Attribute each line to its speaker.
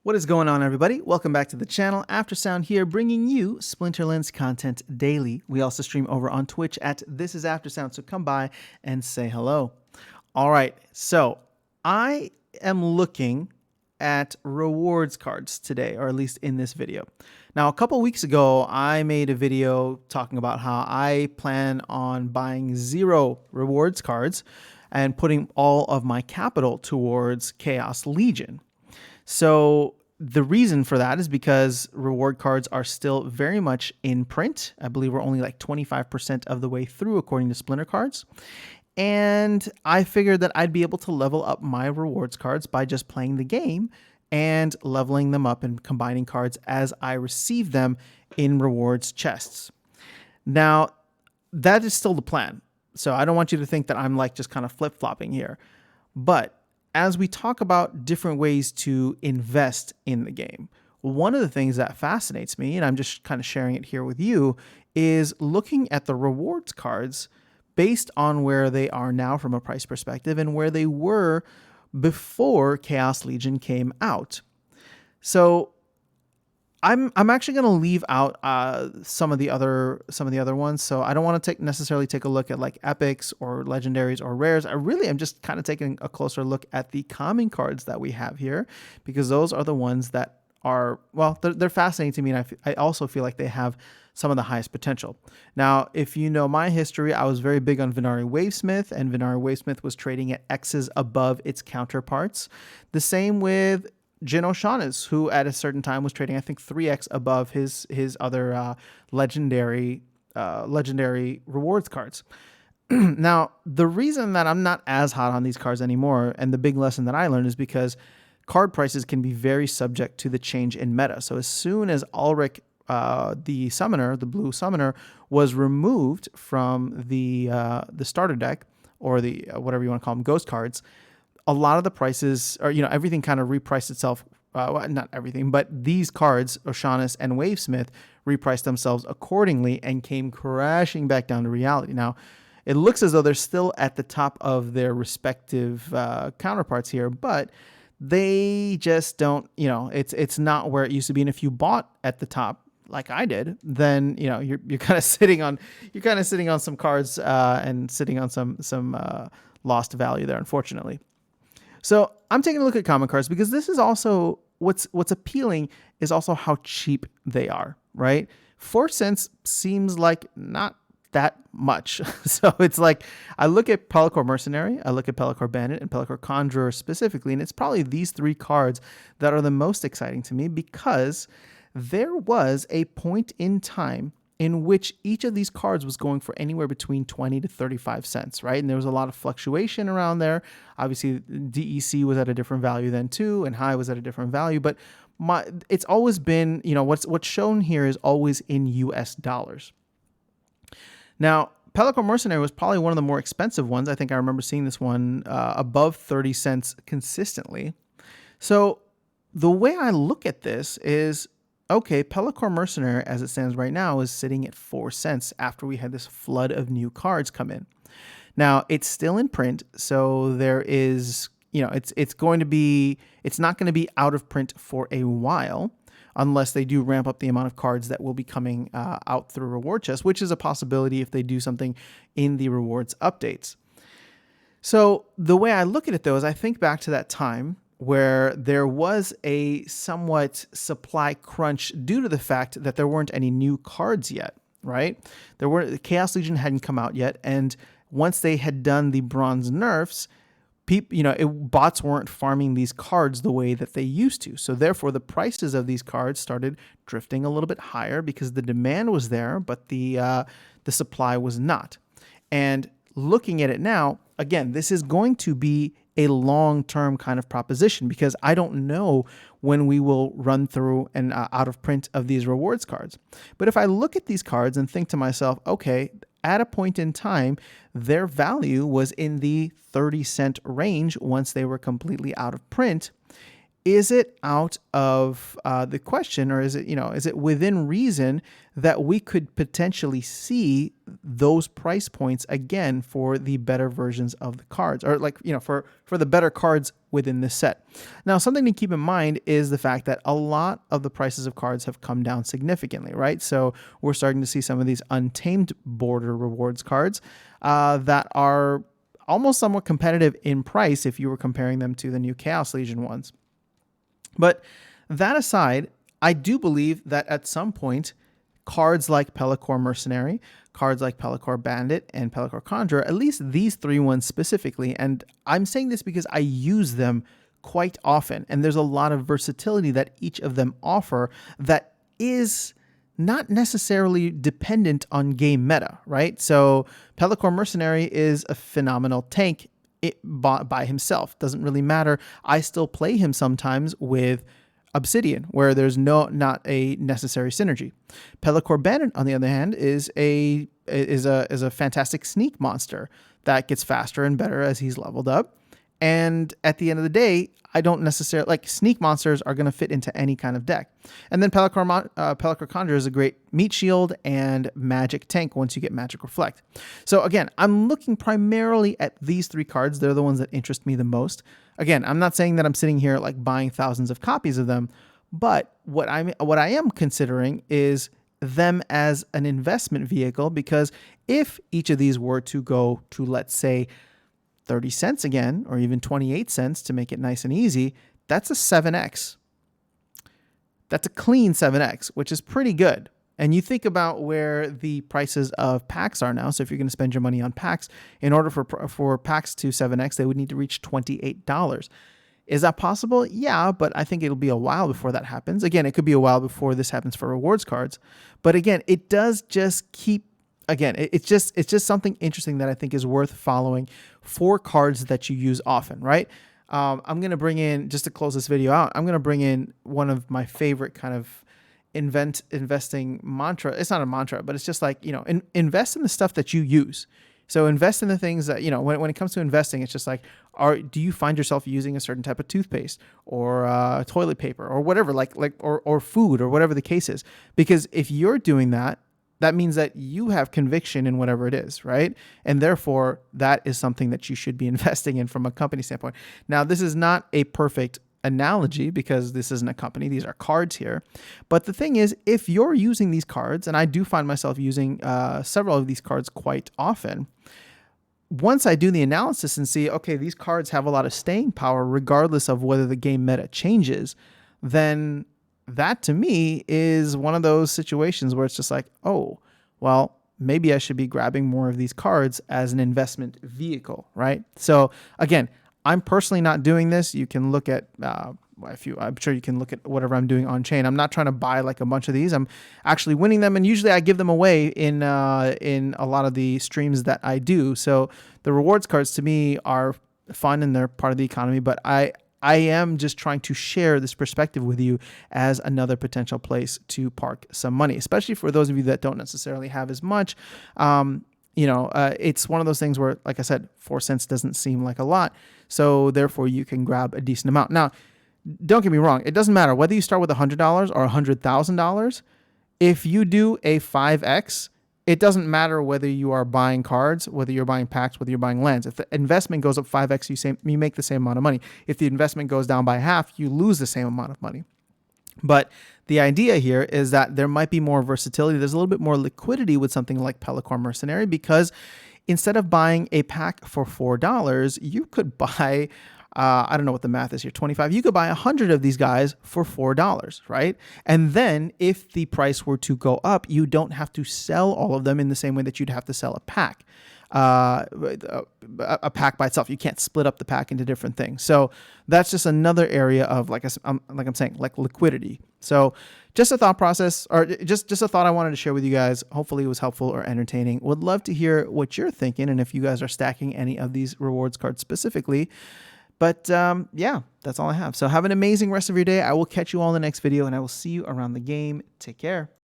Speaker 1: What is going on, everybody? Welcome back to the channel. Aftersound here, bringing you Splinterlands content daily. We also stream over on Twitch at This Is Aftersound, so come by and say hello. All right, so I am looking at rewards cards today, or at least in this video. Now, a couple weeks ago, I made a video talking about how I plan on buying 0 rewards cards and putting all of my capital towards Chaos Legion. So the reason for that is because reward cards are still very much in print. I believe we're only like 25% of the way through according to Splinter Cards. And I figured that I'd be able to level up my rewards cards by just playing the game and leveling them up and combining cards as I receive them in rewards chests. Now, that is still the plan. So I don't want you to think that I'm like just kind of flip-flopping here. But as we talk about different ways to invest in the game, one of the things that fascinates me, and I'm just kind of sharing it here with you, is looking at the rewards cards based on where they are now from a price perspective and where they were before Chaos Legion came out. So I'm actually going to leave out some of the other ones. So I don't want to necessarily take a look at like epics or legendaries or rares. I really am just kind of taking a closer look at the common cards that we have here, because those are the ones that are, well, they're fascinating to me, and I also feel like they have some of the highest potential. Now, if you know my history, I was very big on Venari Wavesmith, and Venari Wavesmith was trading at X's above its counterparts. The same with Jin O'Shaughnessy, who at a certain time was trading, I think, 3x above his other legendary rewards cards. Now, the reason that I'm not as hot on these cards anymore, and the big lesson that I learned, is because card prices can be very subject to the change in meta. So as soon as Ulrich, the summoner, the blue summoner, was removed from the starter deck, or the whatever you want to call them, ghost cards, a lot of the prices, or everything kind of repriced itself. Well, not everything, but these cards, O'Shaughnessy and Wavesmith, repriced themselves accordingly and came crashing back down to reality. Now, it looks as though they're still at the top of their respective counterparts here, but they just don't. It's not where it used to be. And if you bought at the top, like I did, then you're kind of sitting on some cards and sitting on some lost value there, unfortunately. So I'm taking a look at common cards because this is also what's appealing is also how cheap they are, right? 4 cents seems like not that much. So it's like I look at Pelicor Mercenary, I look at Pelicor Bandit, and Pelicor Conjurer specifically, and it's probably these 3 cards that are the most exciting to me, because there was a point in time in which each of these cards was going for anywhere between 20 to 35 cents, right? And there was a lot of fluctuation around there. Obviously, DEC was at a different value then too, and High was at a different value. But it's always been, what's shown here is always in US dollars. Now, Pelicor Mercenary was probably one of the more expensive ones. I think I remember seeing this one above 30 cents consistently. So the way I look at this is, okay, Pelicor Mercenary, as it stands right now, is sitting at 4 cents after we had this flood of new cards come in. Now, it's still in print, so there is, it's not going to be out of print for a while, unless they do ramp up the amount of cards that will be coming out through reward chests, which is a possibility if they do something in the rewards updates. So the way I look at it, though, is I think back to that time where there was a somewhat supply crunch due to the fact that there weren't any new cards yet, right? Chaos Legion hadn't come out yet, and once they had done the bronze nerfs, bots weren't farming these cards the way that they used to. So therefore, the prices of these cards started drifting a little bit higher because the demand was there, but the supply was not. And looking at it now, again, this is going to be a long-term kind of proposition, because I don't know when we will run through and out of print of these rewards cards. But if I look at these cards and think to myself, okay, at a point in time, their value was in the 30-cent range once they were completely out of print. Is it out of the question, or is it within reason that we could potentially see those price points again for the better versions of the cards, or for the better cards within this set. Now, something to keep in mind is the fact that a lot of the prices of cards have come down significantly, right? So we're starting to see some of these Untamed Border rewards cards that are almost somewhat competitive in price if you were comparing them to the new Chaos Legion ones. But that aside, I do believe that at some point, cards like Pelacor Mercenary, cards like Pelacor Bandit, and Pelacor Conjurer, at least these three ones specifically, and I'm saying this because I use them quite often, and there's a lot of versatility that each of them offer that is not necessarily dependent on game meta, right? So Pelacor Mercenary is a phenomenal tank by himself. Doesn't really matter. I still play him sometimes with Obsidian, where there's not a necessary synergy. Pelacor Bandit, on the other hand, is a fantastic sneak monster that gets faster and better as he's leveled up. And at the end of the day, I don't necessarily like sneak monsters are going to fit into any kind of deck. And then Pelacor Conjurer is a great meat shield and magic tank once you get Magic Reflect. So again, I'm looking primarily at these three cards. They're the ones that interest me the most. Again, I'm not saying that I'm sitting here like buying thousands of copies of them, but what I am considering is them as an investment vehicle, because if each of these were to go to, let's say, 30 cents again, or even 28 cents to make it nice and easy, that's a 7x. That's a clean 7x, which is pretty good. And you think about where the prices of packs are now. So if you're going to spend your money on packs, in order for packs to 7x, they would need to reach $28. Is that possible? Yeah, but I think it'll be a while before that happens. Again, it could be a while before this happens for rewards cards. But again, it does just keep... Again, it's just something interesting that I think is worth following for cards that you use often, right? I'm going to bring in, just to close this video out, I'm going to bring in one of my favorite kind of investing mantra. It's not a mantra, but it's just like, invest in the stuff that you use. So invest in the things that, when it comes to investing, it's just like, do you find yourself using a certain type of toothpaste or toilet paper or whatever, or food or whatever the case is? Because if you're doing that, that means that you have conviction in whatever it is, right? And therefore, that is something that you should be investing in from a company standpoint. Now, this is not a perfect analogy because this isn't a company. These are cards here. But the thing is, if you're using these cards, and I do find myself using several of these cards quite often, once I do the analysis and see, okay, these cards have a lot of staying power regardless of whether the game meta changes, then that to me is one of those situations where it's just like, oh, well, maybe I should be grabbing more of these cards as an investment vehicle, right? So again, I'm personally not doing this. You can look at, I'm sure you can look at whatever I'm doing on chain. I'm not trying to buy like a bunch of these. I'm actually winning them, and usually I give them away in a lot of the streams that I do. So the rewards cards to me are fun and they're part of the economy, but I am just trying to share this perspective with you as another potential place to park some money, especially for those of you that don't necessarily have as much. It's one of those things where, like I said, 4 cents doesn't seem like a lot. So therefore you can grab a decent amount. Now, don't get me wrong. It doesn't matter whether you start with $100 or $100,000. If you do a 5X, it doesn't matter whether you are buying cards, whether you're buying packs, whether you're buying lands. If the investment goes up 5x, you make the same amount of money. If the investment goes down by half, you lose the same amount of money. But the idea here is that there might be more versatility. There's a little bit more liquidity with something like Pelacor Mercenary, because instead of buying a pack for $4, you could buy... I don't know what the math is here, 25. You could buy 100 of these guys for $4, right? And then if the price were to go up, you don't have to sell all of them in the same way that you'd have to sell a pack. A pack by itself. You can't split up the pack into different things. So that's just another area of, like I'm saying, like liquidity. So just a thought process, or just a thought I wanted to share with you guys. Hopefully it was helpful or entertaining. Would love to hear what you're thinking, and if you guys are stacking any of these rewards cards specifically. But yeah, that's all I have. So have an amazing rest of your day. I will catch you all in the next video, and I will see you around the game. Take care.